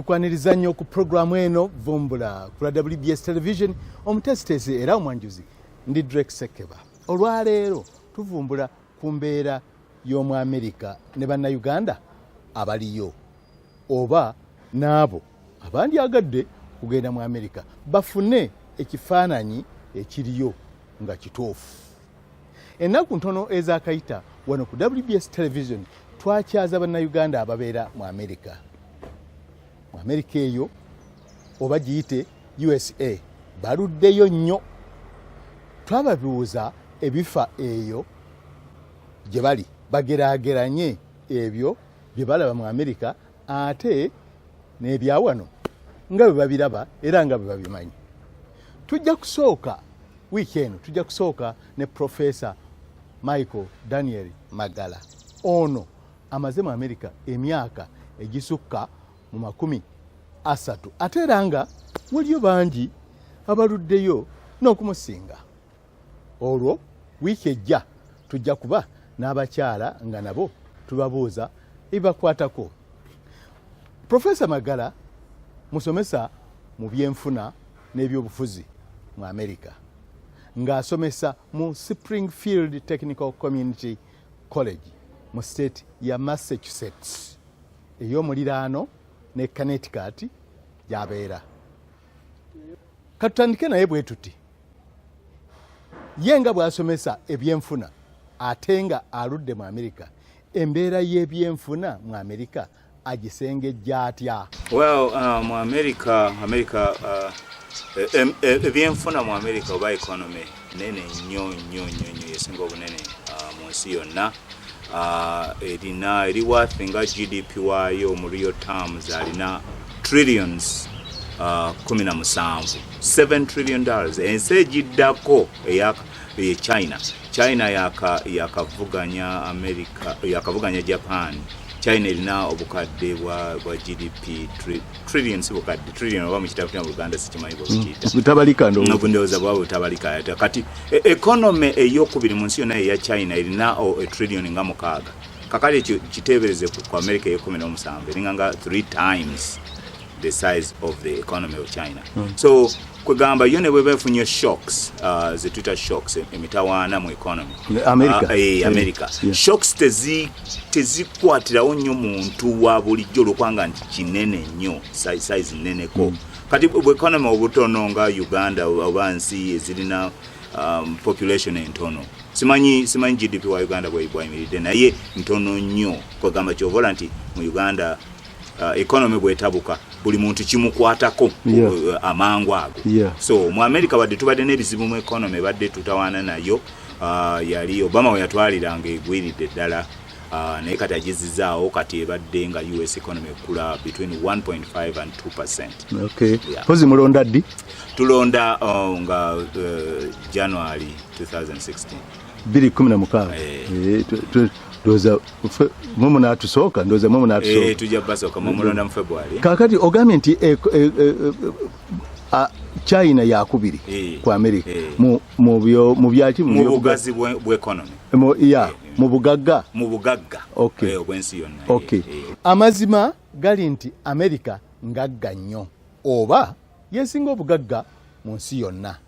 tukwaniriza nnyo ku programu eno vumbula ku WBS television omutesitesi era omwanjuzi ndi Drake Sekeba. Olwaleero tuvumbula ku mbeera y'omu Amerika ne bannayuganda abaliyo oba n'abo abandyagadde kugenda mu Amerika bafune ekifaananyi ekiriyo nga kituufu. Ennaku ntono ezakayita wano ku WBS television twakyaza bannayuganda ababeera mu Amerika. Mu Amerika eyo oba giyite USA baluddeyo nnyo. Twababuuza ebifa eyo gye bali bageraageranye ebyo bye balaba mu Amerika ate n'ebyawano nga bwe babiraba era nga bwe babimanyi. Tujja kusooka wiiki eno tujja kusooka ne Professor Michael Daniel Magala. Ono amaze mu Amerika emyaka egisukka mu 30 ate era nga waliyo bangi abaluddeyo n'okumusinga. Olwo wiiki ejja tujja kuba n'abakyala nga nabo tubabuuza ebibakwatako. Professor Magala musomesa mu byenfuna n'ebyobufuzi mu Amerika ng'asomesa mu Springfield Technical Community College mu state ya Massachusetts ey'omuliraano ne Connecticut gy'abeera. Katutandike naye bwe tuti ye nga bw'asomesa ebyenfuna ate nga aludde mu Amerika, embeera y'ebyenfuna mu Amerika agisengejja atya? Well, mu Amerika ebyenfuna mu Amerika oba economy nene nnyo yesinga obunene mu nsi yonna. Eri worth nga GDP waayo mu real terms alina trillions 17 $7 trillion. Ensi egiddako China yakavuganya America, yakavuganya Japan. China erina obukadde bwa GDP trillions bukadde trillion oba mu kitabu kya Uganda sikimanyi bw'okiyita butabalika ndowooza bwaba butabalika kati economy ey'okubiri mu nsi yonna eya China erina trillion nga 6. kakali ekyo kiteebereze ku America ye17 eringa nga 3 times the size of the economy of China. So kwegamba yo ne bwebefunye shocks ze Twitter shocks emitawaana mu economy America. Shocks tezikwatirawo nnyo muntu wa bulijjo olwokwanga nti kinene nnyo size nneneko. Kati bwe economy obutono nga Uganda oba nsi ezirina population entono simanyi GDP wa Uganda bwayimiridde naye ntono nnyo. Kwegamba kyovola nti mu Uganda economy bwetabuka buli muntu kimukwatako amangu ago. So mu America wadde tubadde n'ebizibu mu economy badde tutawaana nayo. Yali Obama we yatwaliranga egwiridde ddala naye kati agizizaawo kati ebadde nga US economy ekula between 1.5 and 2%. Okay. Pozi mulonda ddi? Tulonda nga January 2016. 2016. Ndoza mumu natusooka ndoza mumu natusooka tujja basooka mu mulonda mu February. Kakati ogambye nti China yakubiri ku America mu byaki mu bugazi bw'economy mu bugagga okay obwensi yonna. Okay. Amazima gali nti America ngagga nnyo oba yesinga obugagga mu nsi yonna,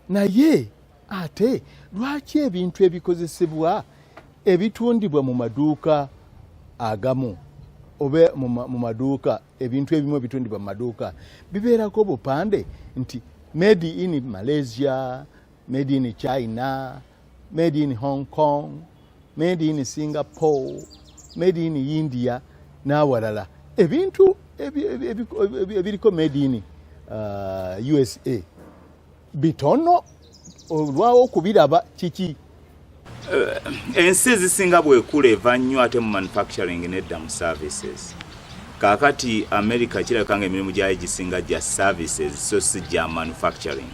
naye ate lwaki ebintu ebikozesebwa ebitundibwa mu maduuka agamu oba mu maduuka ebintu ebimu ebitundibwa mu maduuka bibeerako bupande nti made in Malaysia, made in China, made in Hong Kong, made in Singapore, made in India n'awalala ebintu ebiriko made in USA bitono olwawo okubiraba kiki? Ensi ezisinga bwekula eva nnyo ate mu manufacturing nedda mu services. Kakati America kirabika nga emirimu gyayo gisinga gya services so si gya manufacturing.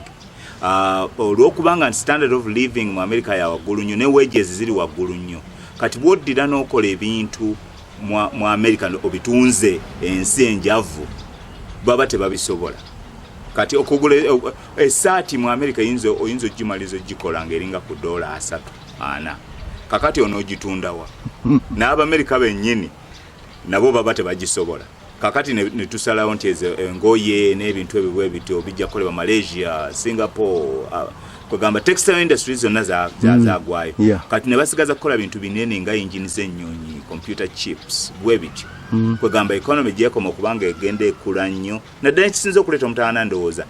Olwokubanga standard of living mu America ya waggulu nnyo ne wages ziri waggulu nnyo. Kati bw'oddira n'okola ebintu mu America obitunze ensi enjavu baba tebabisobola. Kati okugula esaati mu America oyinza ogimaliza ogikola ng'eringa ku $3.40. Kakati ono ogitundawa n'Abamerika bennyini nabo baba tebagisobola. kakati ne tusalawo nti engoye n'ebintu ebyo bwe bityo bijja kukolebwa Malaysia, Singapore, kugamba textile industries zonna zagwayo. Kati ne basigaza kukola bintu binene nga engine z'ennyonyi, computer chips, bwe bityo. Kugamba economy gyekoma okubanga egenda ekula nnyo. Naddala kisinza okuleeta omutawaana ndowooza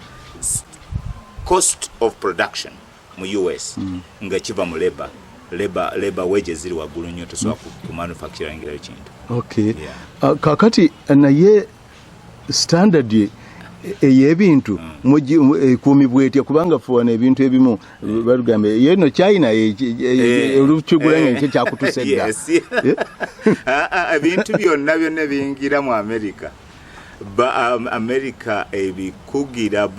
cost of production mu US nga kiva mu labor wages ziri waggulu nnyo tosobola ku manufacturing ekintu. Okay. Kakati naye standard ey'ebintu ekuumibwa etya kubanga fuwana ebintu ebimu balugambe yeno China olukigula ng'ekyo kyakutusedda. Ebintu byonna biyingira mu America. America ebikugira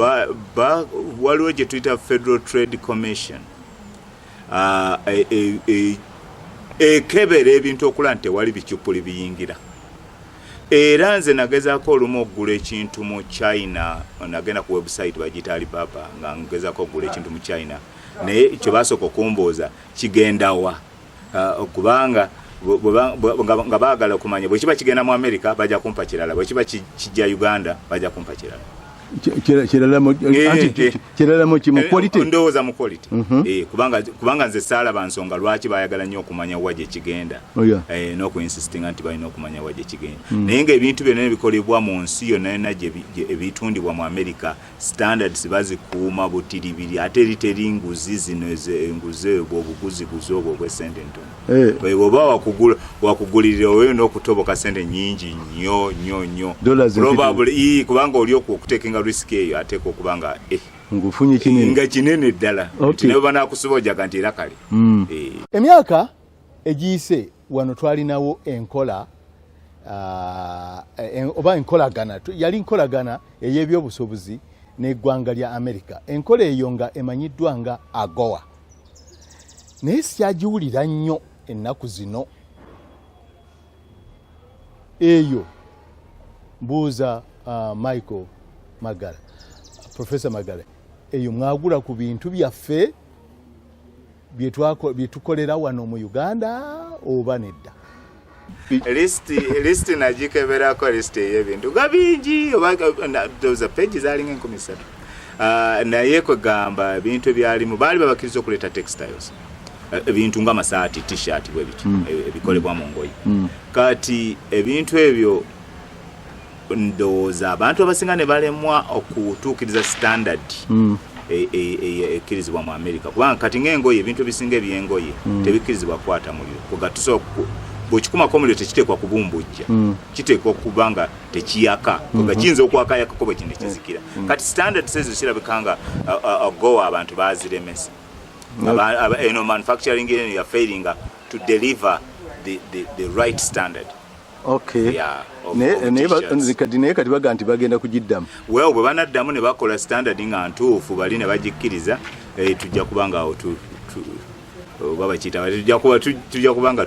waliwo gye tuyita Federal Trade Commission ekebera ebintu okulaba nti tewali bikyupuli biyingira. Era nze nagezaako olumu okugula ekintu mu China, nagenda ku website bagiyita Alibaba nga ngezaako okugula ekintu mu China, naye kye basooka okumbooza kigenda wa kubanga nga baagala okumanya bwe kiba kigenda mu America bajja kumpa kirala, bwe kiba kijja Uganda bajja kumpa kirala. kirala mu quality ndowooza mu quality kubanga nze saalaba nsonga lwaki bayagala nnyo okumanya wa gye kigenda n'okuinsistinga nti balina okumanya wa gye kigenda naye ng'ebintu byonna ebikolebwa mu nsi yonna yonna ebitundibwa mu America standards bazikuuma butiribiri ate eri teri nguzi zino enguzi obuguzi obwo obw'essente ntono bw'oba wakugulirira oyo n'okutoboka ssente nnyingi nnyo probably kubanga oli okutekinga risk eyo ateeka okubanga ngufunye kinene nga kinene ddala ne banakusobojaga nti era kale. Emyaka egiyise wano twalinawo enkola oba enkolagana yali nkolagana ey'ebyobusobozi n'eggwanga lya America. Enkola eyo nga emanyiddwa nga AGOA, naye syagiwulira nnyo ennaku zino. Eyo mbuuza Michael Magala, Professor Magala, eyo mwagula ku bintu byaffe byetukolera wano mu Uganda oba nedda? List nagikeberako list ey'ebintu nga bingi oba pages alinga 13 naye kwegamba ebintu ebyalimu baali babakkiriza okuleeta textiles ebintu nga masaati t-shirt bwe bityo ebikolebwa mu ngoye kati ebintu ebyo ndowooza abantu abasinga ne balemwa okutuukiriza standard ekkirizibwa mu America kubanga kati ng'engoye ebintu ebisinga eby'engoye tebikkirizibwa kukwata muliro kugatusa bw'okikumako omuliro tekiteekwa kubumbujja kiteekwa okuba nga tekiyaka nga kiyinza okwakayakako bwe kindi kizikira kati standards ezo kirabika nga AGOA abantu baaziremesa eno manufacturing eno ya failing to deliver the right standard. Okay. Yeah. Naye kati baga nti bagenda kugiddamu. Well, bwe banaddamu ne bakola standard nga ntuufu bali ne bagikkiriza tujja kubanga baba kita tujja kubanga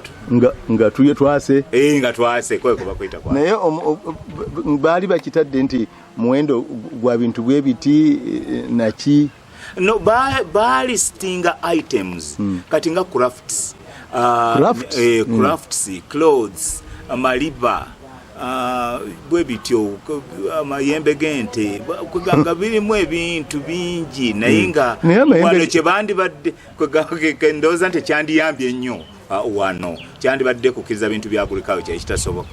nga tuye twase nga twase kwe kuba kwita kwa. Naye baali bakitadde nti muwendo gwa bintu bwe biti naki no baali stinga items kati nga crafts crafts clothes amaliba bwe bityo amayembe gente kuganga birimu ebintu bingi naye nga wano kye bandibadde ndoza nti kyandiyambye nnyo wano kyandibadde kukkiriza bintu bya agriculture ekitasoboka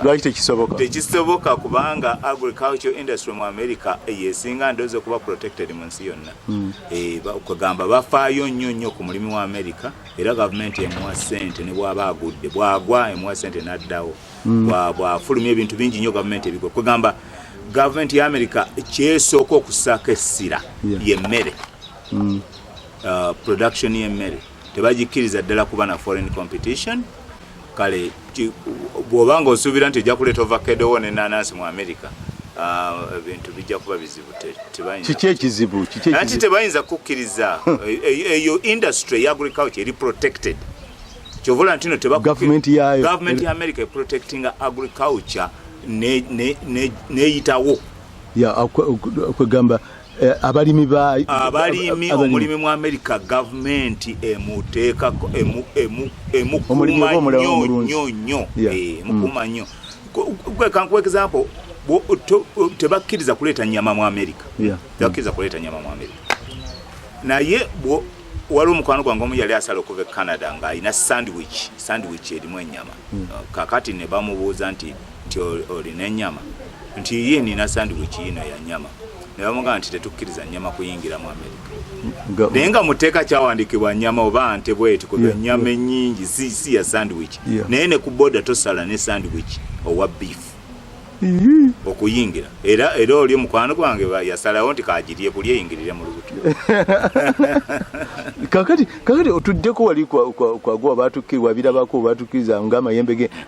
lwaki tekisoboka kubanga agriculture industry mu America yesinga ndoze kuba protected mu nsi yonna kugamba bafaayo nnyo ku mulimu wa America era government emuwa ssente ne bw'aba agudde bw'agwa emuwa ssente n'addawo bw'afulumya ebintu bingi nnyo government ebigwa kugamba government ya America kyesooka okussaako essira y'emmere production y'emmere tebagikkiriza ddala kuba na foreign competition kale bw'obanga osuubira nti ojja kuleeta ovakado wo n'ennaanansi mu America ebintu bijja kuba bizibu kiki ekizibu anti tebayinza kukkiriza eyo industry ya agriculture eri protected kyovula ntino government ya America protecting agriculture neyitawo kwegamba abalimi omulimi mu America government emuteekako emukuma nnyo emukuma nnyo Kwa example tebakkiriza kuleeta nnyama mu America. Tebakkiriza kuleeta nnyama mu America. Naye waliwo mukwano gwange omu yali asala okuva e Canada ng'alina sandwich erimu ennyama. Kakati ne bamubuuza nti olina ennyama, nti ye nina sandwich yino ya nnyama. Ne bamugamba nti tetukkiriza nnyama kuyingira mu America. Naye nga mu tteeka kyawandiikibwa nnyama oba nte bweti kuba ennyama ennyingi si ya sandwich. Naye ne ku boda tosala ne sandwich owa beef okuyingira. Era oli mukwano gwange yasalawo nti kagirye buli eyingirire mu lubuto. kakati otuddeko wali kwagwa batukkirwa birabako batukkiriza nga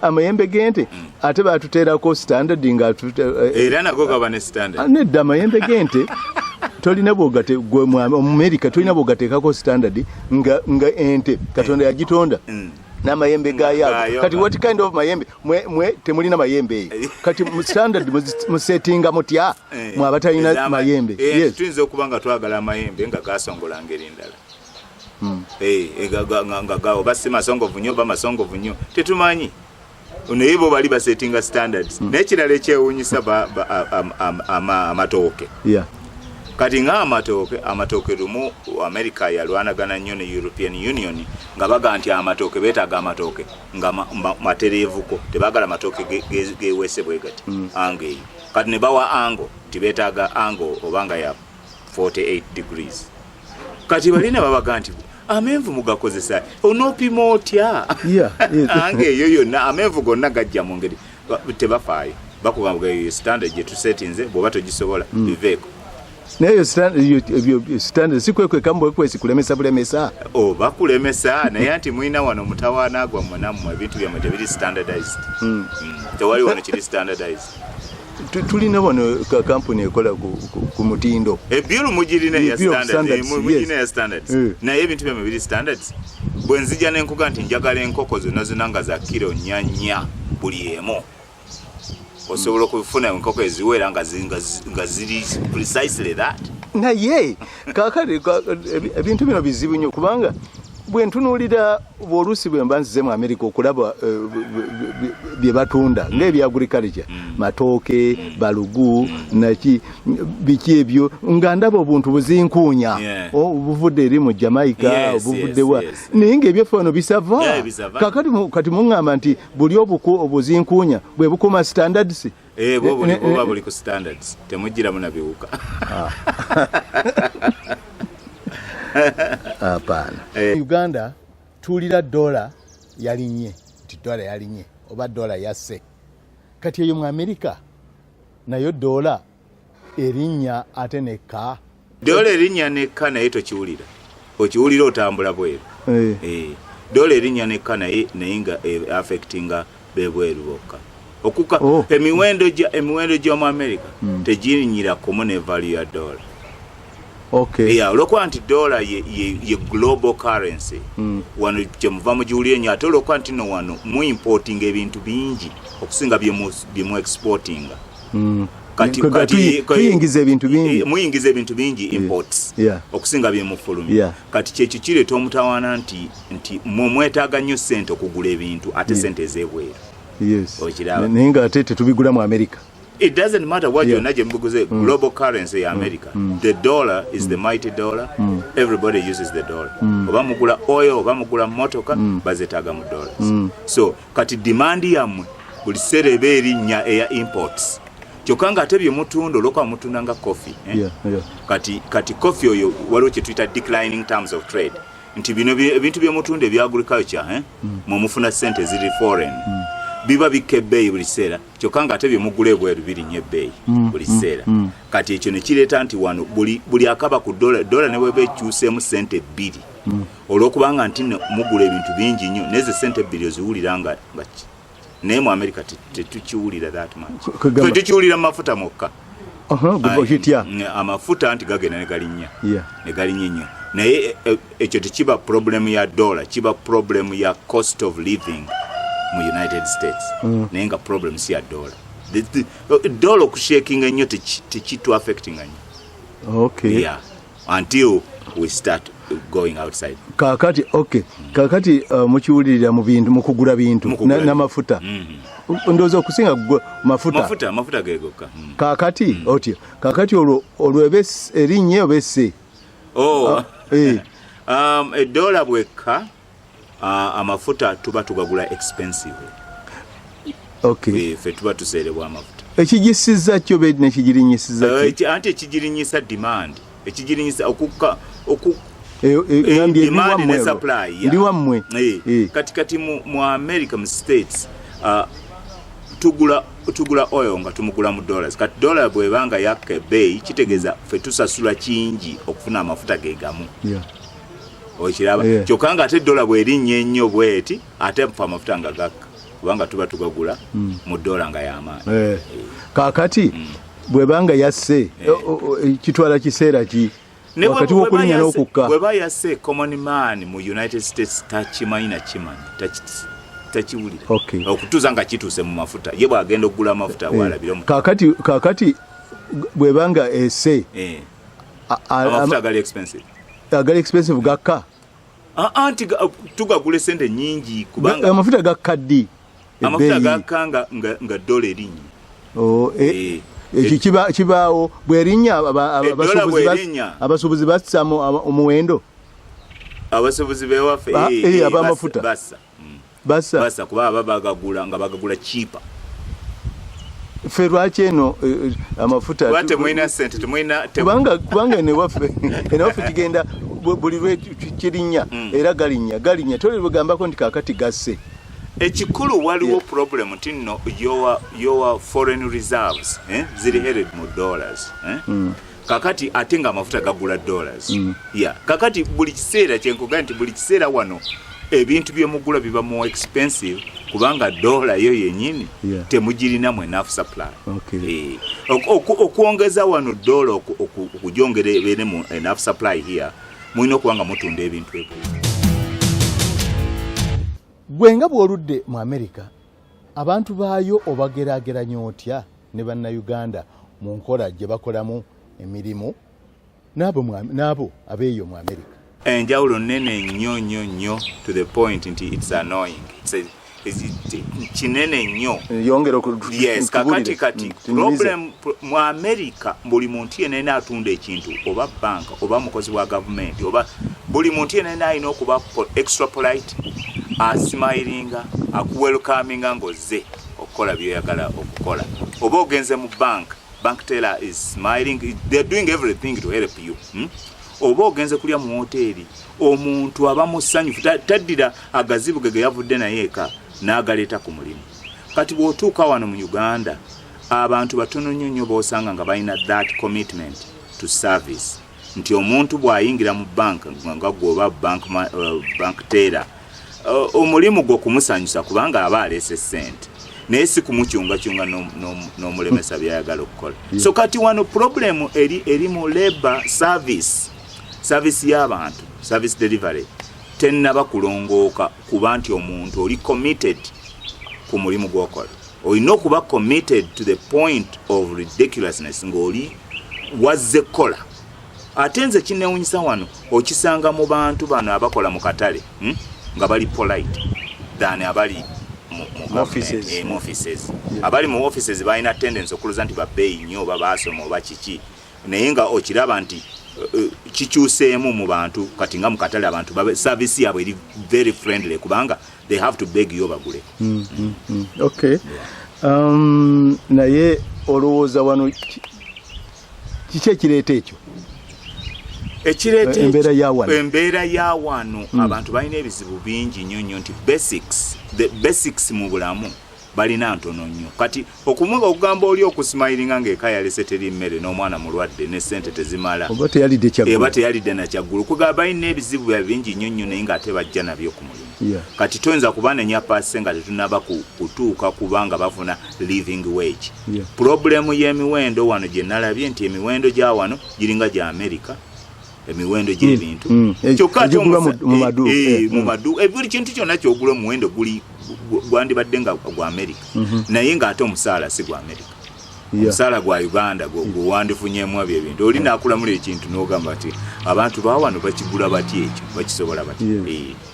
amayembe g'ente ate batuteerako standard nga era nago gaba ne standard. Nedda amayembe g'ente tolina bwogate gwe mu America tolina bwogateekako standard nga ente Katonda yagitonda n'amayembe gayago. Kati what kind of mayembe mwe temulina mayembe kati mu standard mu settinga mutya mwe abatalina mayembe. Yes, tuyinza okuba nga twagala amayembe nga gasongola ngeri ndala. Nga gawo basi masongovu nnyo ba masongovu nnyo tetumanyi. Naye bo bali basettinga standards. N'ekirala ekyewuunyisa amatooke. Kati nga amatooke lumu America yalwanagana nnyo ne European Union nga baga nti amatooke beetaaga amatooke nga matereevuko tebaagala matooke geweese bwe gati ango eyo. Kati ne bawa ango nti beetaaga ango obanga ya 48 degrees. Kati balina babaga nti amenvu mugakozesa onoopima otya ango eyo yonna amenvu gonna gajja mu ngeri tebafaayo bakugamba standard gye tusetinze bw'oba togisobola biveeko. Naye standard sikwekwe kambo kwesi kulemesa bulemesa bakulemesa naye anti mwina wano mutawaana gwammwe nammwe ebintu byammwe tebiri standardized. Tewali wano kiri standardized. Tulina wano kampuni ekola ku mutindo ebiru mugirina ya standards naye ebintu byammwe biri standards. Bwe nzija n'enkuga nti njagala enkoko zonna nga za kilo 4 buli emu osobola okufuna enkoko eziwera nga ziri precisely that. Naye kakati ebintu bino bizibu nnyo kubanga bwe ntunuulira oluusi bwe mba nzize mu America okulaba bye batunda ng'ebya agriculture matooke balugu naki biki ebyo nga ndaba obuntu buzinkuunya obuvudde eri mu Jamaica obuvuddewa naye ng'ebyeffe wano bisava. Kati muŋŋamba nti buli obuzinkuunya bwe bukuma standards. Buba buli ku standards temugiramu na biwuka. Hapana. Uganda tulira dola yalinnye nti dola yalinnye oba dola yasse. Kati eyo mu America nayo dola erinnya ate nekka. Dola erinnya nekka naye tokiwulira. Okiwulira otambula bweru. Dola erinnya nekka naye nga affectinga bebweru bokka. Okuka emiwendo gy'omu America teginnyira kumu ne value ya dola. Olwokuba nti dola ye global currency wano kyemuva mugiwulire nnyo ate olwokuba nti no wano mu importing ebintu bingi okusinga byemu exportinga. Tuyingiza ebintu bingi. Muyingiza ebintu bingi imports okusinga byemufulumya. Kati kyekyo kireeta omutawaana nti mwetaaga nnyo ssente okugula ebintu ate ssente ez'ebweru. Naye nga ate tetubigula mu America. It doesn't matter what you're not global currency in America. The dollar is the mighty dollar. Everybody uses the dollar. Oba mugula oil, oba mugula motoka, bazetaga mu dollars. So, kati demand yamwe buli sereba erinnya eya imports. Kyokka nga ate byemutunda olwokuba mutunda nga coffee. Kati coffee oyo waliwo kye tuyita declining terms of trade. Nti bino ebintu byemutunda ebya agriculture mufuna ssente ziri foreign. Biba bikebbeeyi buli seera kyokka nga ate byemugula ebweru birinnye ebbeeyi buli seera. Kati ekyo ne kireeta nti wano buli akaba ku dola ne bweba ekyuseemu ssente 2 olw'okubanga nti mugula ebintu bingi nnyo n'ezo ssente 2 oziwulira nga naye mu America tetukiwulira that much. Tetukiwulira mu mafuta mokka. Amafuta nti gagenda ne galinnya nnyo naye ekyo tekiba problem ya dola kiba problem ya cost of living mu United States. Naye nga problem si ya dola. Dola okushakinga nnyo tekitu affecting nnyo. Until we start going outside. Kakati mukiwulirira mu bintu mu kugula bintu n'amafuta. ndozo okusinga mafuta gegoka kakati otyo kakati olwo erinnya obese $1 bwekka amafuta tuba tugagula expensive fe tuba tuserebwa amafuta ekigisiza kyo be nekigirinyisiza anti ekigirinyisa demand ekigirinyisa demand ne supply ndi wammwe kati mu America mu States tugula oil nga tumugula mu dollars kati dollar bwebanga yakke bay kitegeza fe tusasula kingi okufuna amafuta gegamu okiraba kyokanga ate dollar bwerinnya ennyo bweti ate mfa amafuta nga gakka kubanga tuba tugagula mu dollar nga y'amaanyi kakati bwebanga yasse kitwala kiseera ki wakati wokulinya n'okukka bweba yasse common man mu United States takimanyi takiwulira okutuusa nga kituuse mu mafuta ye bwagenda okugula amafuta walabire kakati bwebanga esse amafuta gali expensive gakka anti tugagule sente nyingi kubanga amafuta gakka ddi amafuta gakka nga dola erinnya ekyo kibaawo bwerinnya abasuubuzi bassa omuwendo abasuubuzi bewaffe abamafuta bassa kuba aba bagagula cheaper ffe lwaki eno amafuta temwina sente kubanga enewaffe kigenda buli lwe kirinnya era galinnya toli bwegambako nti kakati gasse ekikulu waliwo problem nti nno your foreign reserves ziri headed mu dollars kakati ate nga amafuta gagula dollars kakati buli kiseera kyenkuga nti buli kiseera wano ebintu byemugula biba more expensive kubanga dola yo yenyini temugirinamu enough supply okuongeza wano dola okujongera ebeeremu enough supply here mulina okubanga mutunda ebintu ebyo gwenga bw'oludde mu America abantu baayo obageraageranya otya ne bannayuganda mu nkola gye bakolamu emirimu n'abo abeeyo mu America enjawulo nene nnyo to the point nti it's annoying kinene nnyo yes kati problem mu America buli muntu yenna atunda ekintu oba bank oba mukozi wa government oba buli muntu yenna alina okuba extra polite asmilinga akuwelcominga ngoze okukola byoyagala okukola oba ogenze mu bank teller is smiling they're doing everything to help you oba ogenze kulya mu hoteli omuntu aba musanyufu taddira agazibu ge yavudde naye eka n'agaleeta ku mulimu kati bw'otuuka wano mu Uganda abantu batono nnyo b'osanga nga balina that commitment to service nti omuntu bw'ayingira mu bank nga gwoba bank teller omulimu gwo kumusanyusa kubanga aba aleese ssente naye si kumucyungacyunga n'omulemesa byayagala okukola so kati wano problem eri mu labor service y'abantu service delivery tennaba kulongooka kuba nti omuntu oli committed ku mulimu gw'okola olina okuba committed to the point of ridiculousness ng'oli wazze kola ate nze kinewunyisa wano okisanga mu bantu bano abakola mu katale nga bali polite than abali mu offices abali mu offices balina tendency okuluza nti babbeeyi nnyo oba baasoma oba kiki naye nga okiraba nti kikyuseemu mu bantu kati nga mu katale abantu service yabwe eri very friendly kubanga they have to beg you bagule okay naye olowooza wano kiki ekireeta ekyo embeera ya wano abantu balina ebizibu bingi nnyo nti basics mu bulamu balina ntono nnyo kati okugamba oli okusmilinga ng'eka yalese teri mmere n'omwana mulwadde ne ssente tezimala oba teyalidde nakyaggulu kugamba balina ebizibu bingi nnyo naye ng'ate bajja nabyo ku mulimu kati toyinza kubanenya paase nga tetunaba kutuuka kubanga bafuna living wage problemu y'emiwendo wano gye nalabye nti emiwendo gya wano giringa gya America emiwendo gy'ebintu kyokka mu maduuka buli kintu kyonna kyogula omuwendo gwandibadde nga gwa America naye ng'ate omusaala si gwa America omusala gwa Uganda gwandifunyemu ebyo ebintu oli nakulamula ekintu n'ogamba ati abantu baawano bakigula bati ekyo bakisobola bati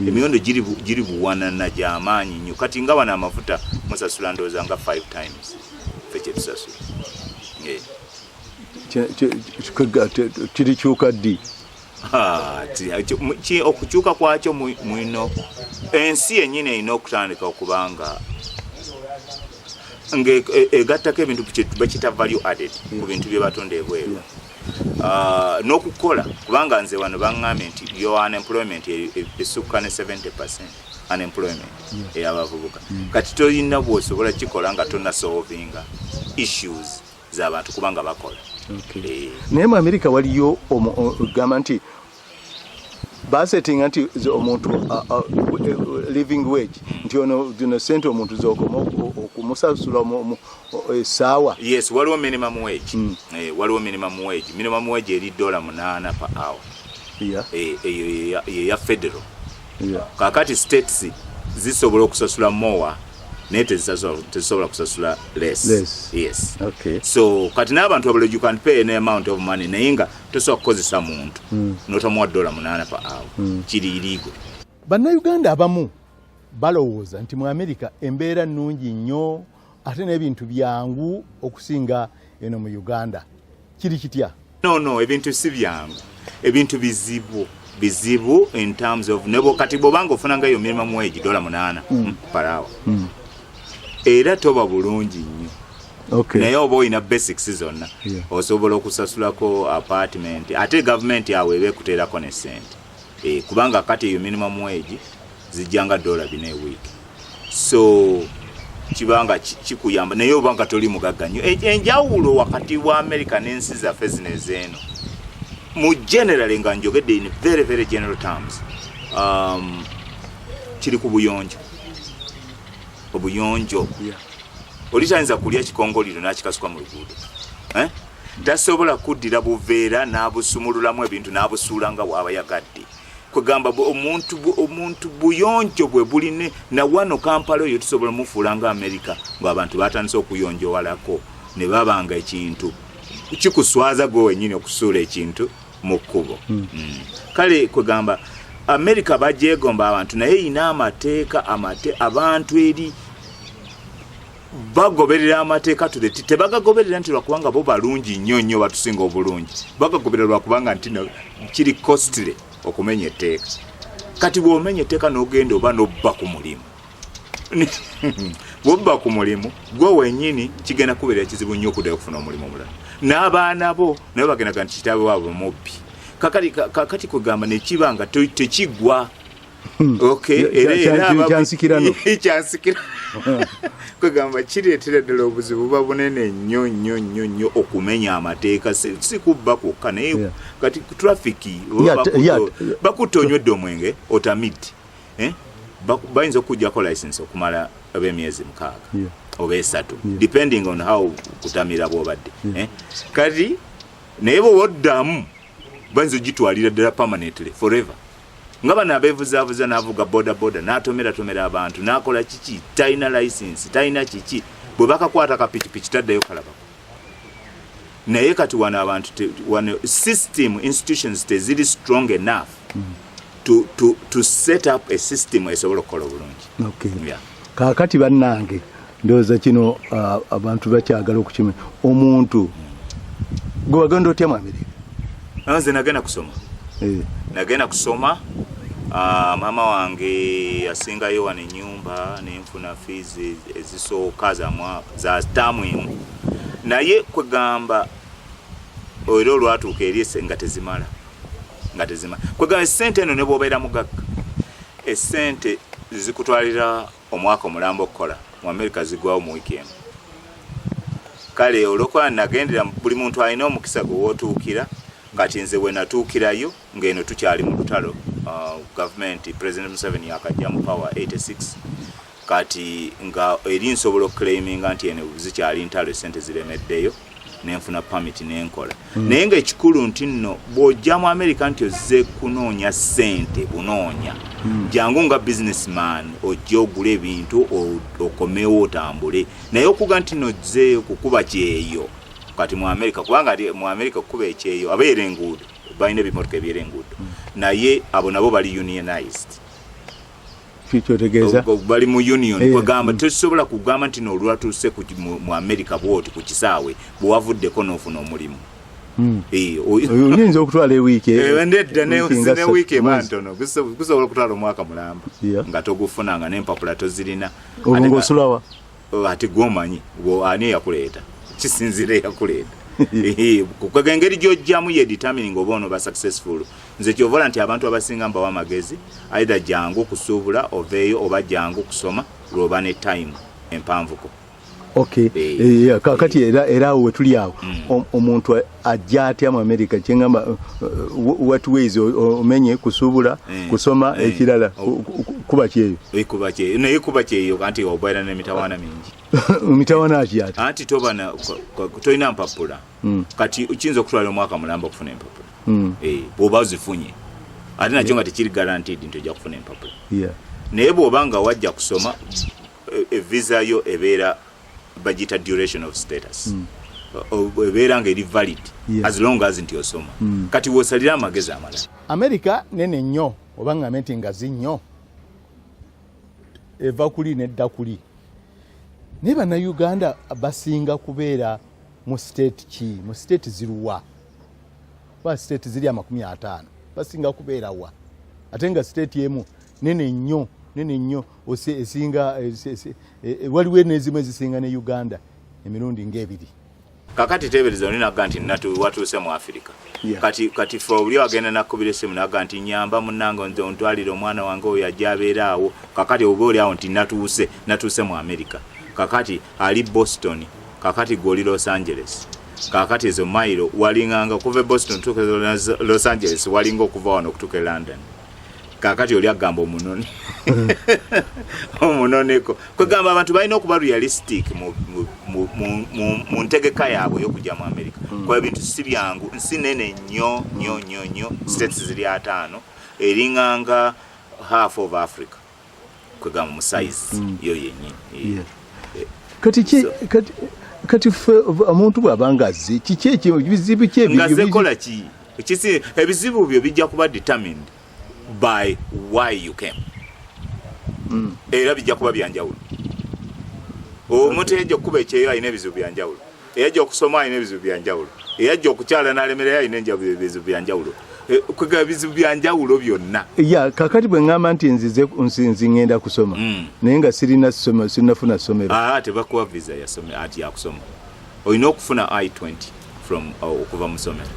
emiwendo giri buwanana gy'amaanyi nnyo kati nga bano amafuta musasula ndowooza nga 5 times ffe kyetusasula kirikyuka ddi okukyuka kwakyo mwino ensi yennyini erina okutandika okubanga egattako ebintu bakita value added ku bintu bye batonda ebweru n'okukola kubanga nze wano baŋŋambye nti yo unemployment esukka ne 70% unemployment ey'abavubuka kati tolina bw'osobola kikola nga tonasolvinga issues z'abantu kubanga bakola naye mu Amerika waliyo gamba nti basetinga nti omuntu living wage nti ono sente omuntu zokoma okumusasula essaawa. Yes, waliwo minimum wage. Waliwo minimum wage. Minimum wage eri $8 per hour. Ya federal. Kakati states zisobola okusasula more naye tezisobola kusasula less. Yes. Okay. So kati n'abantu abalo you can pay an amount of money naye nga tosobola kukozesa muntu n'otamuwa $8 per hour. Kiri illegal. Bannayuganda abamu balowooza nti mu Amerika embeera nnungi nnyo ate n'ebintu byangu okusinga eno mu Uganda. Kiri kitya? No, ebintu si byangu. Ebintu bizibu in terms of nebo kati bobanga ofunanga yo minimum wage $8 per hour. Era toba bulungi nnyo. Okay. Naye oba olina basics zonna osobola okusasulako apartment ate government yawe ebekuteerako ne sente kubanga kati eyo minimum wage zijjanga $4 a week. So kibanga kikuyamba naye obanga toli mugagga nnyo enjawulo wakati wa America n'ensi zaffe zino ezeeno mu general nga njogedde in very very general terms kiri ku buyonjo obuyonjo olitayinza kulya kikongoliro n'akikasuka mu luguudo tasobola kuddira buveera n'abusumululamu ebintu n'abusuula nga bw'abayagadde kwegamba omuntu buyonjo bwe buline na wano Kampala oyo tusobola mufuula nga Amerika ng'abantu batandise okuyonjowalako ne babanga ekintu kikuswaza gwe wennyini okusuula ekintu mu kkubo. Kale kwegamba Amerika bajeegomba abantu naye ina amateeka abantu eri bagoberera amateeka tebagagoberera nti lwakubanga bo balungi nnyo batusinga obulungi bagagoberera lwakubanga nti kiri costly okumenya etteeka. Kati bw'omenya etteeka n'ogenda oba n'obba ku mulimu bw'obba ku mulimu gwe wennyini kigenda kubeera kizibu nnyo okuddayo okufuna omulimu omulala n'abaana bo naye bagendaga nti kitaawe waabwe mubbi kakati kugamba nekibanga tekigwa. Okay, era kyansikira kwegamba kireetera ddala obuzibu buba bunene nnyo okumenya amateeka si kubba kwokka naye kati trafiki bakutta onywedde omwenge otamiti bayinza okuggyako license okumala ab'emyezi 6 oba 3 depending on how kutamira bw'obadde kati naye bw'oddamu bayinza ogitwalira ddala permanently forever nga bano abeevuzaavuza n'avuga boda n'atomera abantu n'akola kiki talina license talina kiki bwe bakakwata kapikipiki taddayo kalabako naye kati wano abantu wano system institutions teziri strong enough to set up a system esobola okukola obulungi. Kaakati bannange ndowooza kino abantu bakyagala okukimanya omuntu gwe wagenda otya mu Amerika? Nze nagenda kusoma mama wange yasingayo wano ennyumba nenfuna fees ezisooka za taamu emu naye kwegamba era olwatuuka eri nga tezimala kwegamba essente eno ne bw'obeera mugagga essente zikutwalira omwaka omulambo okukola mu Amerika zigwawo mu wiiki emu. Kale olwokuba nagendera buli muntu alina omukisa gwe wootuukira kati nze we natuukirayo ng'eno tukyali mu lutalo government President Museveni yakajja mu power 86 kati nga eri nsobola okuclaiminga nti eno zikyali ntalo essente ziremeddeyo nenfuna permit nenkola naye nga ekikulu nti nno bw'ojja mu America nti ozze kunoonya ssente bunoonya jangu nga businessman ojja ogula ebintu okomewo otambule naye okuga nti nozzeeyo kukuba kyeyo kati mu America kubanga mu America kukuba ekyeyo abeera enguudo balina ebimotoka ebyera enguudo naye abo nabo bali unionized kyotegeeza bali mu union kwegamba tesobola kugamba nti n'olwatuuse mu America bwoti ku kisaawe bwewavuddeko n'ofuna omulimu oyinza okutwala ewiiki ndedda ne wiiki ebantono gusobola okutwala omwaka mulamba nga togufunanga n'empapula tozirina olwo ng'osulawa ate gwomanyi ani yakuleeta kisinzira yakuleeta kukwega engeri gy'ojjamu ye determining oba ono ba successful nze kyovola nti abantu abasinga mbawa amagezi either jangu kusuubula oveeyo oba jangu kusoma lwoba ne time empanvuko kati era awo wetuli awo omuntu ajja atya mu America kyengamba what ways omenye kusuubula kusoma ekirala kuba kyeyo naye kuba kyeyo kanti obaira n'emitawaana mingi mitawaana ki ati anti tolina mpapula kati ukiyinza okutwala omwaka mulamba okufuna empapula bw'oba ozifunye ate nakyo nga tekiri guaranteed nti ojja kufuna empapula naye bw'oba nga wajja kusoma evisa yo ebeera bagita duration of status ebeera nga eri valid as long as nti osoma kati wosalira amagezi amalala America nene nnyo oba nga menti ngazi nnyo eva kuli nedda kuli naye bannayuganda basinga kubeera mu state ki mu state ziruwa ba state ziri 50 basinga kubeera wa ate nga state emu nene nnyo esinga waliwo n'ezimu ezisinga ne Uganda emirundi ng'ebiri kakati tebereza olinaga nti watuuse mu Africa kati fe oli agenda nakubira essimu naga nti nyamba munnange nze ontwalire omwana wange oyo ajja abeera awo kakati oba oli awo nti natuuse mu America kakati ali Boston kakati goli Los Angeles kakati ezo mailo walinganga okuva Boston tuuka Los Angeles walinga okuva wano okutuuka London kakati oli agamba omunoneko kwegamba abantu balina okuba realistic mu ntegeka yaabwe y'okujja mu America kwa ebintu si byangu nsi nene nnyo states ziri 5 eringanga half of Africa kwegamba mu size yo yennyini kati omuntu bw'abanga azze kiki ebizibu ngazekola ki ebizibu byo bijja kuba determined by why you came era bijja kuba byanjawulo omuntu yajja okuba ekyeyo alina ebizibu byanjawulo eyajja okusoma alina ebizibu byanjawulo eyajja okukyala n'alemerera alina ebizibu byanjawulo kwega ebizibu byanjawulo byonna kakati bwe ŋŋamba nti nzi ŋŋenda kusoma naye nga sirinafuna ssomero tebakuwa visa ati yakusoma olina okufuna I-20 from okuva mu ssomero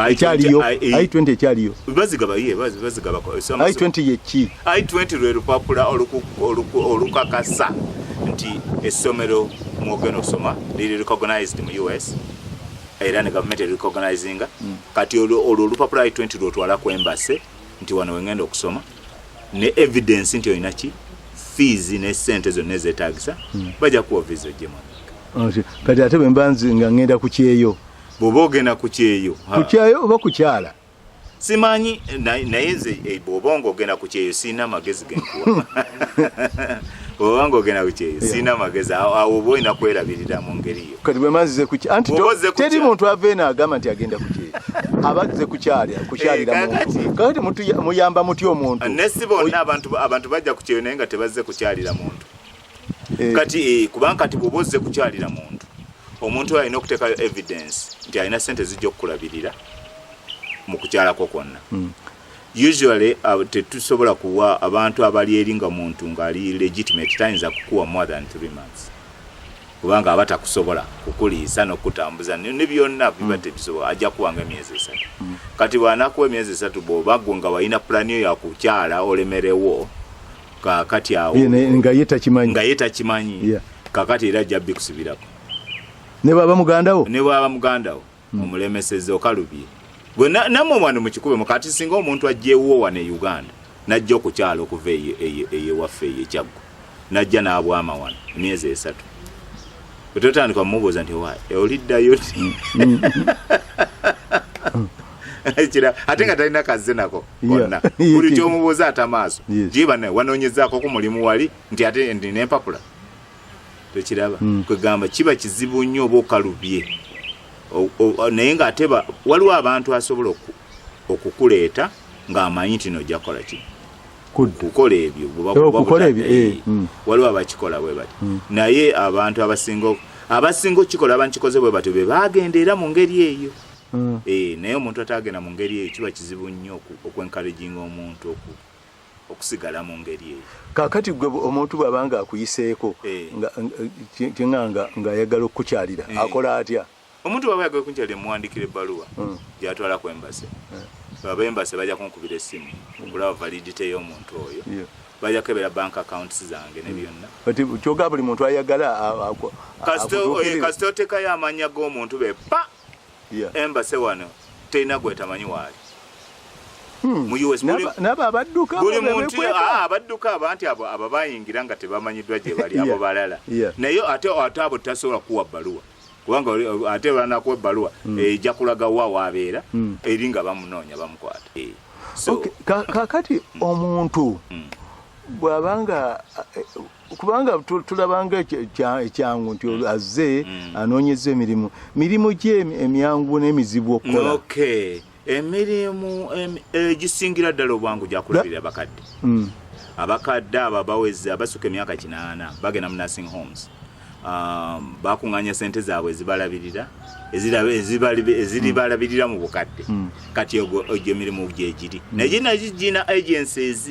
ekyaliyo I-20 ekyaliyo bazigaba I-20 yeki I-20 lwe lupapula olukakasa nti essomero mwogenda okusoma liri recognized mu US era ne government recognizinga kati olwo olupapula I-20 lwotwala ku embassy nti wano wengenda okusoma ne evidence nti olina ki fees ne sente zonna ezeetaagisa bajja kuwa visa ojjemu kati ate bwe mbanzi nga ngenda ku kyeyo bw'oba ogenda ku kyeyo oba kukyala simanyi naye nze bw'oba ng'ogenda ku kyeyo sirina amagezi genkuwa bw'oba ng'ogenda ku kyeyo sirina amagezi awo oba olina kwerabirira mu ngeri yo kati bwe manzize ku anti teri muntu ava eno agamba nti agenda ku kyeyo abazze kukyalira muntu kakati muyamba muti omuntu ne si bonna abantu bajja ku kyeyo naye nga tebazze kukyalira muntu kati kubanga kati bw'oba ozze kukyalira muntu omuntu alina okuteekayo evidence nti alina sente zijja okukulabirira mu kukyalako kwonna usually tetusobola kuwa abantu abali eri nga muntu ng'ali legitimate tayinza kukuwa more than 3 months kubanga aba takusobola kukuliisa n'okutambuza ne byonna biba tebisobola ajja kuwanga emyezi 3 kati bw'anakuwa emyezi 3 bw'oba gwe nga walina pulani yo yakukyala olemerewo kakati awo nga ye takimanyi kakati era ajja bikusibirako ne baba mugandawo omulemeseze okalubye gwe namwe wano mu kikube mukati singa omuntu ajjeewo wano e Uganda najja okukyala okuva eyewaffe eyekyaggo najja n'abwama wano emyezi 3 Ototandika mubuuza nti oliddayo ate nga talina kazze nako konna buli kyomubuuza ate amaaso jiba ne wanoonyezaako ku mulimu wali nti ate ndina empapula tokiraba kwegamba kiba kizibu nnyo oba okalubye naye ng'ate waliwo abantu asobola okukuleeta ng'amanyi nti nojja kukola ki kukola ebyo waliwo abakikola bwe bati naye abantu abasinga okukikola abankikoze bwe bati be bagenda era mu ngeri eyo naye omuntu atagenda mu ngeri eyo kiba kizibu nnyo okwencouraginga omuntu okusigala mu ngeri eyo. Kakati gwe omuntu bw'abanga akuyiseeko ng'ayagala okukukyalira akola atya? Omuntu bw'aba yagala okukukyalira muwandikira ebbaluwa gy'atwala ku embase. Ab'embase bajja kunkubira essimu okulaba validity y'omuntu oyo. Bajja kebera bank accounts zange ne byonna. Kati kyoga buli muntu ayagala kasito otekayo amannya g'omuntu be pa embase wano terina gwetamanyi waali. Mu US nabo abadduka buli muntu abadduka abantu abo bayingira nga tebamanyiddwa gye bali abo balala naye ate abo tasobola kuwa bbaluwa kubanga ate banakuwa ebbaluwa ejja kulaga wa waabeera eri nga bamunoonya bamukwata. Kakati omuntu bw'abanga kubanga tulabanga ekyangu nti azze anoonyeza mirimu gye emyangu n'emizibu okukola. Emirimu egisingira ddala obwangu gyakulabirira abakadde. Abakadde abo baweze abasuka emyaka 8 bagenda mu nursing homes. Bakuŋŋaanya ssente zaabwe ezibalabirira eziribalabirira mu bukadde. Kati egyo emirimu gyegiri naye gina agencies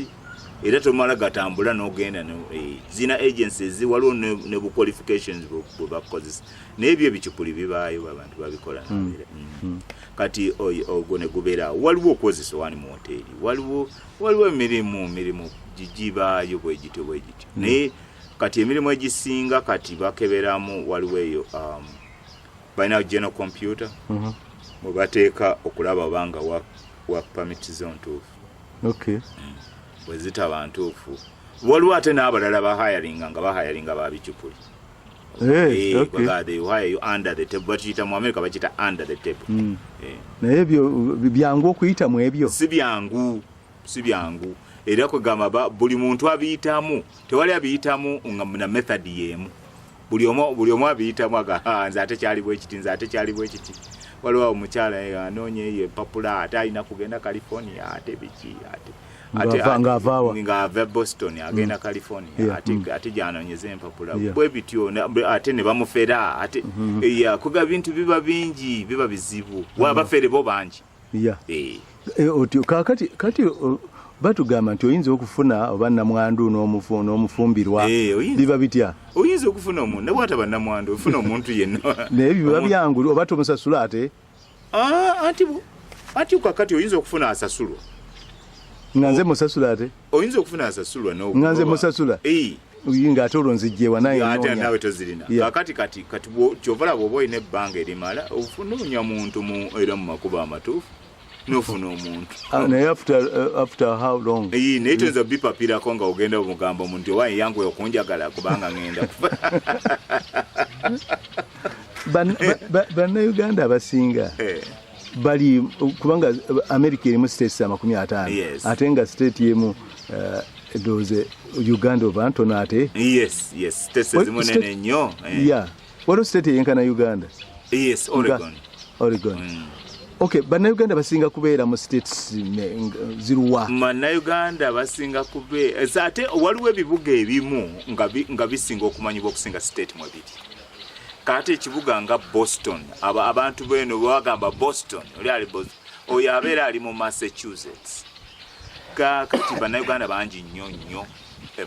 era tomala gatambula n'ogenda zina agencies waliwo ne bu qualifications bwe bakozesa n'ebyo ebicupuli bibaayo abantu babikola kati ogwo ne gubeera waliwo okwozesa wani mu hoteri waliwo emirimu gigibaayo bwe gityo naye kati emirimu egisinga kati bakeberamu waliwo eyo balina general computer bwe bateeka okulaba obanga wa permit zone ntuufu bwe zitaba ntuufu waliwo ate n'abalala bahayalinga nga bahayalinga babicupuli. They hire you under the table. Bakiyita mu America bakiyita under the table. Naye ebyo byangu okuyitamu ebyo? Si byangu. Era kwegamba buli muntu abiyitamu tewali abiyitamu na method y'emu. Buli omu abiyitamu nze ate kyali bwe kiti waliwo omukyala anoonye eyo empapula ate alina kugenda California ate biki ate ng'ava Boston agenda California ate gy'anoonyeza empapula bwe bityo ate ne bamufera ate kuga bintu biba bingi biba bizibu abafere bo bangi. Kati batugamba nti oyinza okufuna oba nnamwandu n'omufumbirwa biba bitya? Oyinza okufuna omuntu ne bw'ataba nnamwandu ofuna omuntu yenna naye biba byangu oba tomusasula ate anti kakati oyinza okufuna asasulwa nga nze musasula ate oyinza okufuna asasulwa nga nze musasula nga ate olwo nzijjeewa ate nawe tozirina kati kyovala bw'oba olina ebbanga erimala ofunoonya muntu era mu makubo amatuufu n'ofuna omuntu naye after how long? Naye toyinza bipapirako nga ogenda omugamba omuntu owaye yangu okunjagala kubanga ngenda bannayuganda abasinga bali kubanga America erimu states 50 ate nga state yemu doze Uganda oba ntono ate. Yes states ezimu nene nnyo. Waliwo state eyenkana Uganda? Oregon. Okay, bannayuganda basinga kubeera mu states ziruwa? Bannayuganda basinga kubeera ate waliwo ebibuga ebimu nga bisinga okumanyibwa okusinga state mwebiri. Kati ekibuga nga Boston abantu beno bagamba Boston oyo abeera ali mu Massachusetts. Kati bannayuganda bangi nnyo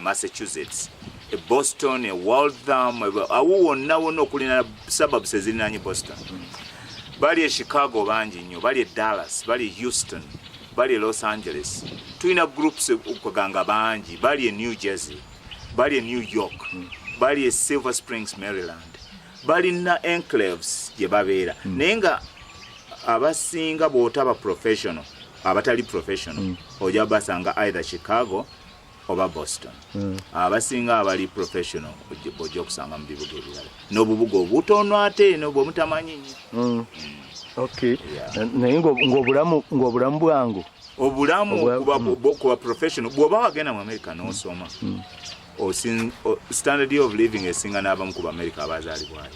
Massachusetts, Boston, Waltham, awo wonna okulina suburbs ezirinaanye Boston. Bali Chicago bangi nnyo, bali Dallas, bali Houston, bali Los Angeles. Tulina groups okuganga bangi, bali New Jersey, bali New York, bali Silver Springs, Maryland. Bali na enclaves gye babeera naye nga abasinga bw'otaba professional abatali professional ojja basanga either Chicago oba Boston. Abasinga abali professional ojja okusanga mu bibuga ebirala n'obubuga obutono ate n'obwomutamanyi. Okay. Naye ng'obulamu bwangu kuba professional bw'oba wagenda mu America n'osoma standard of living esinga n'abamu ku America abazaalibwayo.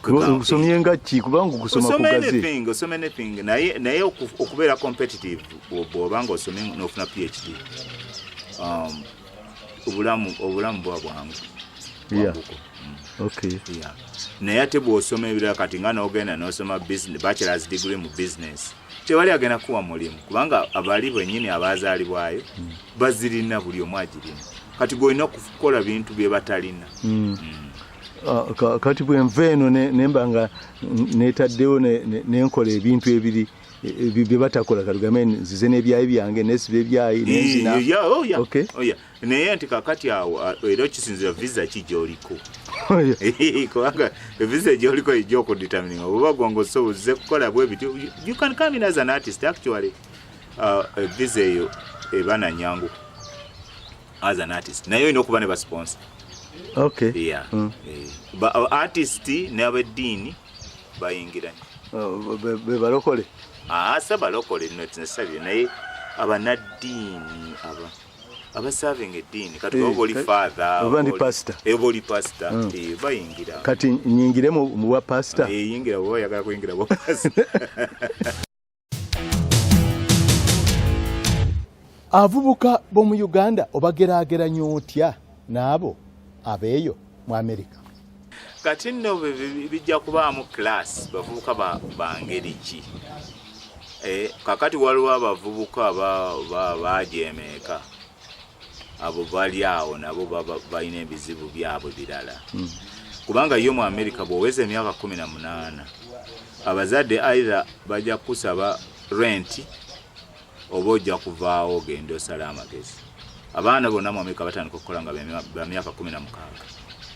Osomye nga ki kubanga okusoma kugaze. Osoma anything naye okubeera competitive bw'oba ng'osomye n'ofuna PhD. Obulamu bwa bwangu. Okay. Naye ate bw'osoma ebirala kati nga n'ogenda n'osoma business bachelor's degree mu business tewali agenda kuwa mulimu kubanga abali bennyini abazaalibwayo bazirina buli omu agirina kati gw'olina okukola bintu bye batalina. Kati bwe nva eno nemba nga neetaddewo nenkola ebintu ebiri bye batakola kalugambe nzize n'ebyayi byange nesiba ebyayi nenzina. Naye nti kakati awo era kisinzira visa ki gy'oliko. Kubanga visa gy'oliko ejja okudetermining oba gwange osoboze kukola bwe bityo. You can come in as an artist actually. Visa eyo eba na nyangu as an artist naye olina okuba ne basponsor. Okay. Yeah. Artist n'abeddiini bayingira. Be balokole. Saba lokole not necessarily naye abanaddiini aba serving eddiini kati oboli father obandi pastor bayingira. Kati nyingire mu bwa pastor. Yingira bwo yagala kuyingira bwa pastor. Avubuka bo mu Uganda obageraageranya otya n'abo abeeyo mu America? Kati nno bijja kubaamu class bavubuka bangeri ki. Kakati waliwo abavubuka bajemeeka abo bali awo nabo balina ebizibu byabwe birala. Kubanga yo mu America bw'oweza emyaka 18 abazadde either bajja kusaba rent oba ojja kuvaawo ogenda osala amagezi. Abaana bonna mu America batandika okukola nga bamyaka 16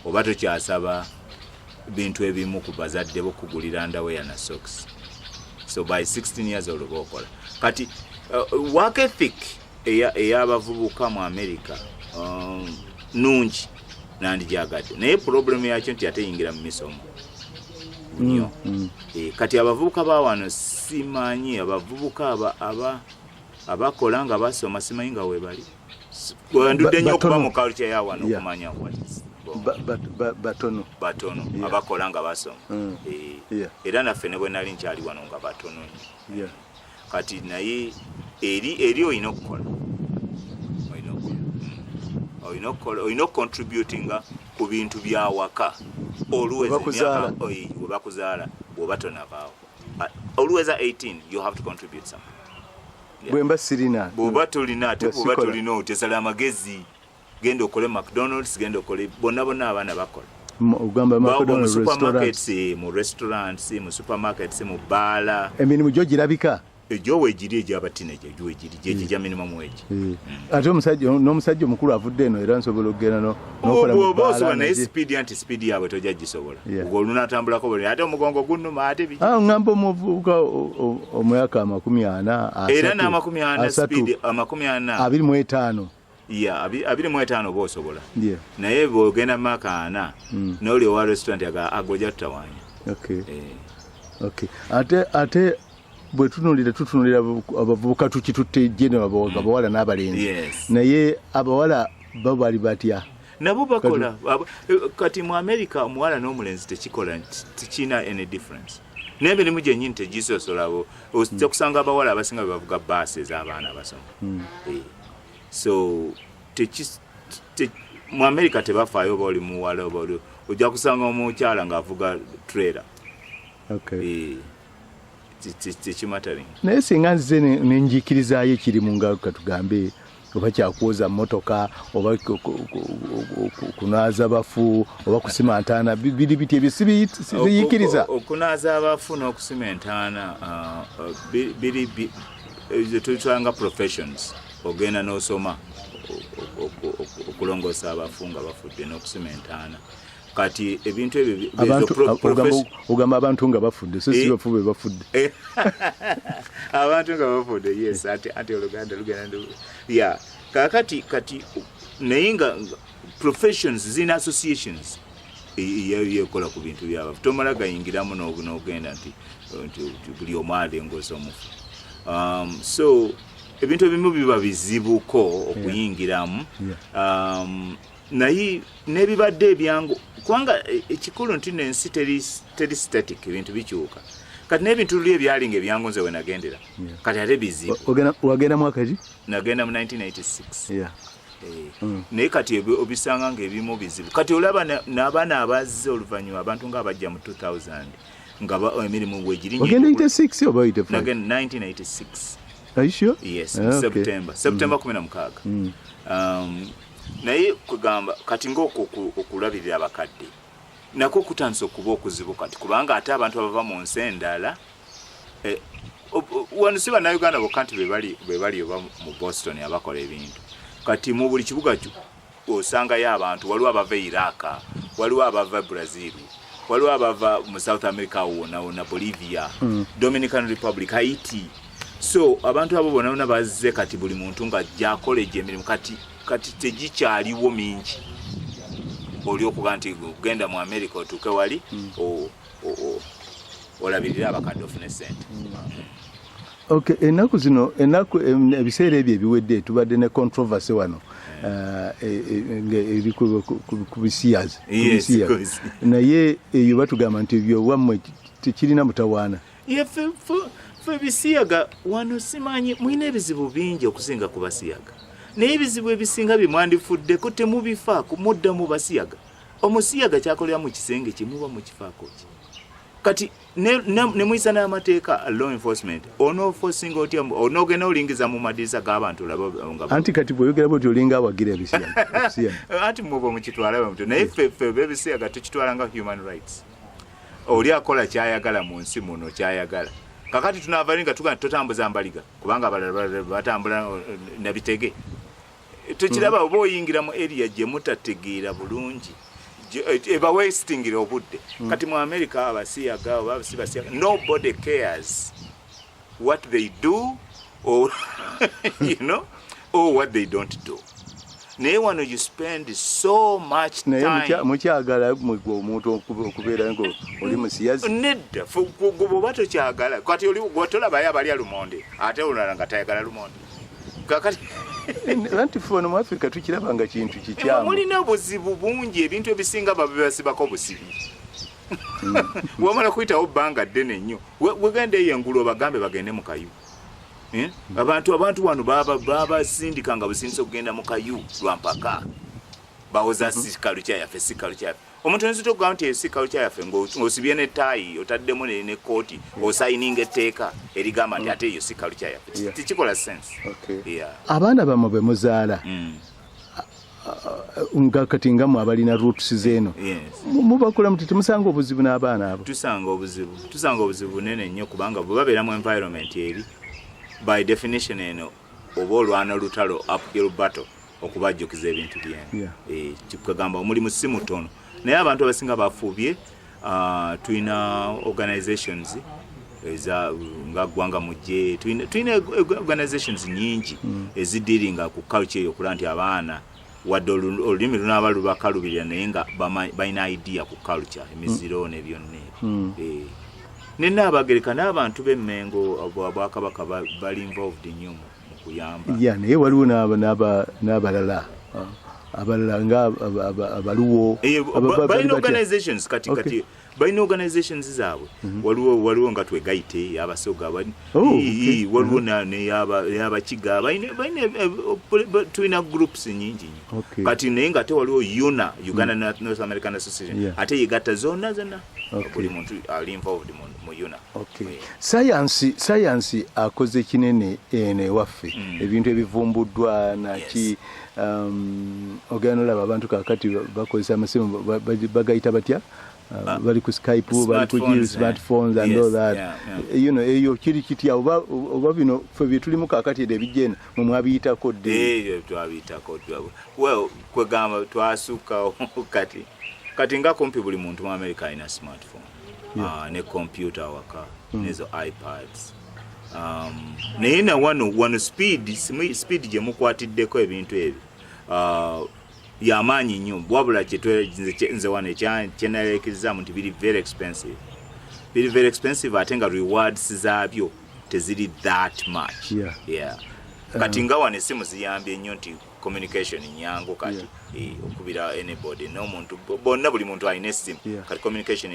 oba tokyasaba bintu ebimu ku bazadde bo kugulira underwear na socks. So by 16 years old okola. Kati work ethic eyabavubuka mu America nungi nandijagadde. Naye problem yakyo nti ateyingira mu misomo. Nnyo. Kati abavubuka ba wano simanyi abavubuka abakola nga basoma simanyi nga webali. Ndudde nnyo okuba mu culture ya wano okumanya batono abakola nga basoma. Era naffe ne bwe nali nkyali wano nga batono. Kati naye eri olina okukola olina contributinga ku bintu bya waka olweza bakuzaala bw'oba tonavaawo. Always 18 you have to contribute something. Bwemba sirina bw'oba tolina ate bw'oba tolina otesala amagezi genda okole McDonald's genda okole bonna abaana bakola. Ugamba McDonald's restaurants mu restaurants mu supermarkets mu baala emirimu gyo girabika egyo wegiri egy'abateenager egyo wegiri gyekijja minimum wage. Ate n'omusajja omukulu avudde eno era nsobola okugenda n'okola mu baala osobola naye speed yaabwe tojja gisobola olunatambulako buli ate omugongo gunnuma ate biki. Ngamba omuvubuka omwaka 40 era n'40 speed 25 25 bw'osobola naye bw'ogenda mu maka 4 n'oli owa restaurant agojja tutawanya. Ate bwe tutunulira abavubuka tukitutte jeno abawala n'abalenzi naye abawala babali batya nabo bakola. Kati mu America omuwala n'omulenzi tekikola tekina any difference. N'emirimu gyennyini tegisosolabo ojja kusanga abawala abasinga bavuga baasi ez'abaana abasoma. So mu America tebafaayo oba oli muwala oba oli ojja kusanga omukyala ng'avuga trailer. Tekimatering. Naye singa nzize nenjikirizayo ekirimu nga katugambe oba kyakuwoza mmotoka oba kunaaza bafu oba kusima ntaana biri biti ebyo sibiyikiriza. Okunaaza abafu n'okusima entaana biri tuyitanga professions. Ogenda n'osoma okulongoosa abafu nga bafudde n'okusima entaana. Kati ebintu ebyo ogamba abantu nga bafudde so si bafu be bafudde. Abantu nga bafudde yes ate Oluganda lugenda kakati kati nainga professions zina associations yekola ku bintu byaba tomala gayingiramu n'ogenda nti buli omwade ngoso omufu. So ebintu ebimu biba bizibuko okuyingiramu. Naye n'ebibadde ebyangu kubanga ekikulu nti n'ensi teri static, ebintu bikyuka. Kati n'ebintu luli ebyalinga ebyangu nze we nagendera kati ate bizibu. Wagenda mwaka ki? Nagenda mu 1996. Naye kati obisanga ng'ebimu bizibu. Kati olaba n'abaana abazze oluvannyuma abantu ng'abajja mu 2000 nga emirimu bwegiri. Wagenda 86 oba 85? Nagenda 1986. Are you sure? Yes, September 16. Naye kugamba kati ng'okulabirira abakadde nako kutandise okuba okuzibu kati kubanga ate abantu abava mu nsi endala wano si bannayuganda bokka nti be bali oba mu Boston abakola ebintu. Kati mu buli kibuga osangayo abantu, waliwo abava Iraq, waliwo abava Brazil, waliwo abava mu South America wona Bolivia, Dominican Republic, Haiti. So abantu abo bonna bazze kati buli muntu nga ajja emirimu kati tegikyaliwo mingi. Oli okuga nti genda mu America otuuke wali olabirira abakadde ofune sente. Okay, enaku zino ebiseera ebyo ebiwedde tubadde ne controversy wano eri ku bisiyazi. Naye eyo batugamba nti ebyo wammwe tekirina mutawaana. Fe bisiyaga wano simanyi mwine ebizibu bingi okusinga ku basiyaga. Naye ebizibu ebisinga bimwandifuddeko temubifaako mudda mu basiyaga. Omusiyaga kyakolera mu kisenge kimuba mu kifaako ki. Kati ne muisa n'amateeka law enforcement onoofosinga otya onoogenda olingiza mu madirisa g'abantu olaba anti kati bw'oyogera bw'oti olinga awagira ebisiyaga. Anti muba mukitwala muto naye ffe ebisiyaga tukitwala nga human rights. Oli akola kyayagala mu nsi muno kyayagala. Kakati tunavalinga tugana totambuza mbaliga kubanga abalala batambula nabitege. Tukiraba oba oyingira mu area gye mutategeera bulungi eba wasting obudde. Kati mu America abasiyaga oba sibasiyaga nobody cares what they do or or what they don't do. Naye wano you spend so much time. Naye mukyagala omuntu okubeera ngo oli musiyazi. Nedda bw'oba tokyagala kati oli gwotolabayo abali alumonde ate olala nga tayagala lumonde. Kakati anti ffe mu Africa tukiraba nga kintu kikyamu. Mulina obuzibu bungi ebintu ebisinga babibasibako busibi. Wamala kuyitawo bbanga ddene nnyo wegenda eyo engulu bagambe bagende mu kayu. Abantu wano babasindika nga busindisa okugenda mu kayu lwampaka bawoza sikalu kyaffe. Omuntu nzito okugamba nti esikalu kyaffe ng'osibye ne taayi otaddemu ne kooti osayininga etteeka erigamba nti ate eyo sikalu kyaffe. Tekikola sense. Abaana bammwe bwe muzaala nga kati nga mwe abalina roots zeeno mubakola muti temusanga obuzibu n'abaana abo? Tusanga obuzibu bunene nnyo kubanga bwe babeera mu environment eri by definition eno oba olwana olutalo uphill battle okubajjukiza ebintu byeno. Kikugamba omulimu si mutono naye abantu abasinga bafuubye. Tulina organizations nga ggwanga mujje tulina organizations nyingi ezidiringa ku culture eyo okulaba nti abaana wadde olulimi lunaaba lubakalubirira naye nga balina idea ku culture emiziro nebyonna nena abagereka n'abantu b'Emmengo Bwakabaka bali involved nnyo mu kuyamba. Naye waliwo n'abalala nga abaluwo balina organizations kati balina organizations zaabwe. Waliwo nga Twegayite abasoga waliwo n'abakiga tulina groups nyingi nnyo. Kati naye nga ate waliwo UNA Uganda North American Association ate yegatta zonna buli muntu ali involved mu UNA. Sayansi akoze kinene ene waffe ebintu ebivumbuddwa naki ogenda olaba abantu kakati bakozesa amasimu bagayita batya bali ku Skype bali ku smartphones and all that. Eyo kiri kitya oba bino ffe byetulimu kakati ebijjeno mwe mwabiyitako dde? Twabiyitako kwegamba twasuka kati nga kumpi buli muntu mu America alina smartphone ne computer waka nezo iPads. naye na wano speed gye mukwatiddeko ebintu ebyo y'amaanyi nnyo wabula nze wano kyenaleekezaamu nti biri very expensive ate nga rewards zaabyo teziri that much. Yeah. Kati nga wano essimu ziyambye nnyo nti communication nyangu kati okubira anybody n'omuntu bonna buli muntu alina essimu kati communication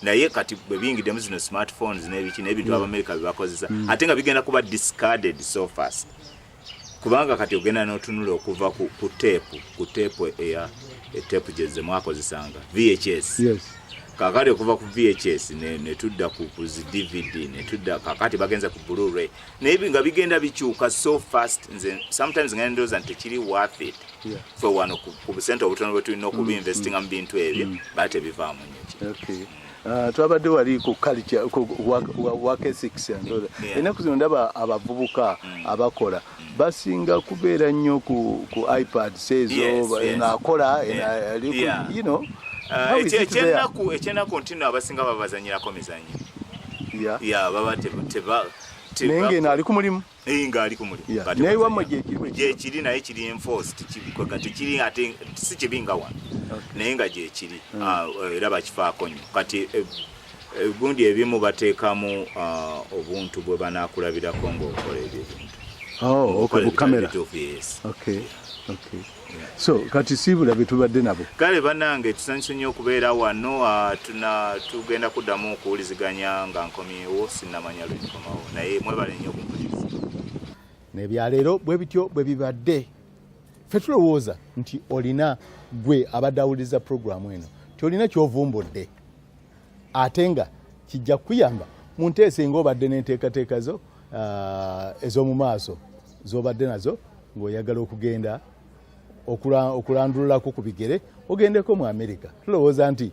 naye kati bwe biyingiddemu zino smartphones n'ebintu Abamerika bye bakozesa ate nga bigenda kuba discarded so fast kubanga kati ogenda n'otunula okuva ku tape eya tape gye mwakozesanga VHS. Kakati okuva ku VHS ne tudda ku DVD ne tudda kakati bagenza ku Blu-ray naye nga bigenda bikyuka so fast nze sometimes ngenda ndoza nti kiri worth it for wano ku percent obutono bwe tulina okubinvestinga mu bintu ebyo bate bivaamu nnyo. Twabadde wali ku culture ku work ethics ennaku zino ndaba abavubuka abakola basinga kubeera nnyo ku iPads ezo naakola you know ekyenaku ntino abasinga babazanyirako mizanyo baba naye ngeno ali ku mulimu ng'ali ku mulimu naye wammwe gyekiri naye kiri enforced kati kiri ate si kibi nga wano naye nga gyekiri era bakifaako nnyo kati gundi ebimu bateekamu obuntu bwe banaakulabirako ng'okola ebyo ebintu kamera. So kati sibula bitubadde nabo kale banange tusanyuse nnyo okubeera wano tugenda kuddamu okuwuliziganya nga nkomyewo sinnamanya lwenkomawo naye mwebale nnyo okumpuliriza n'ebyaleero bwe bityo bwe bibadde ffe tulowooza nti olina gwe abadde awuliriza puroguramu eno ti olina kyovumbudde ate nga kijja kukuyamba mu nteesa ng'obadde n'enteekateeka zo ez'omu maaso z'obadde nazo ng'oyagala okugenda okulandululako ku bigere ogendeko mu Amerika. Tulowooza nti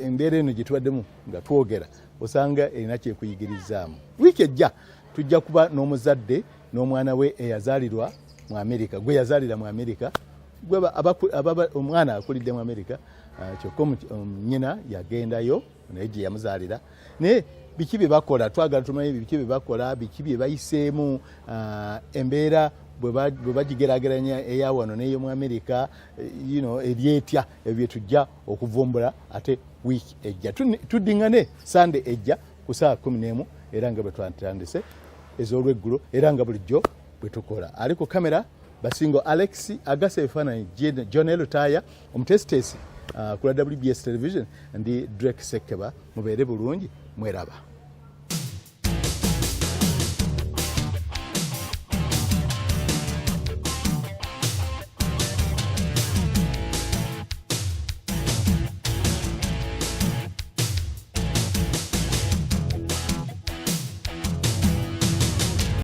embeera eno gye tubaddemu nga twogera osanga erina kyekuyigirizaamu. Wiiki ejja tujja kuba n'omuzadde n'omwana we eyazaalirwa mu Amerika gwe yazaalira mu Amerika omwana akulidde mu Amerika kyokka nnyina yagendayo naye gye yamuzaalira naye biki bye bakola twagala tumanyi biki bye bakola biki bye bayiseemu embeera bwe bagigeraageranya eya wano n'ey'omu Amerika eryetya ebyo tujja okuvumbula ate wiiki ejja tuddiŋŋane Sande ejja ku saa 11 era nga bwe twatandise ez'olweggulo era nga bulijjo bwe tukola. Ali ku kamera Basingo Alex agasa ebifaananyi John Elutaya omutesitesi ku WBS Television ndi Drake Sekeba mubeere bulungi mweraba.